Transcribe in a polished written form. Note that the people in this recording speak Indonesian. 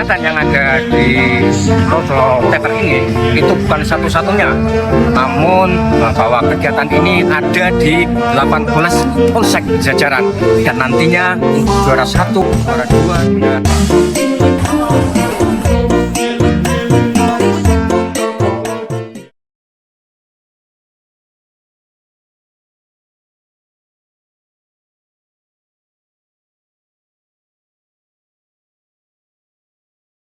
kegiatan yang ada di Rodo Teater ini itu bukan satu-satunya, namun bahwa kegiatan ini ada di 18 polsek jajaran dan nantinya juara 1, juara 2, dan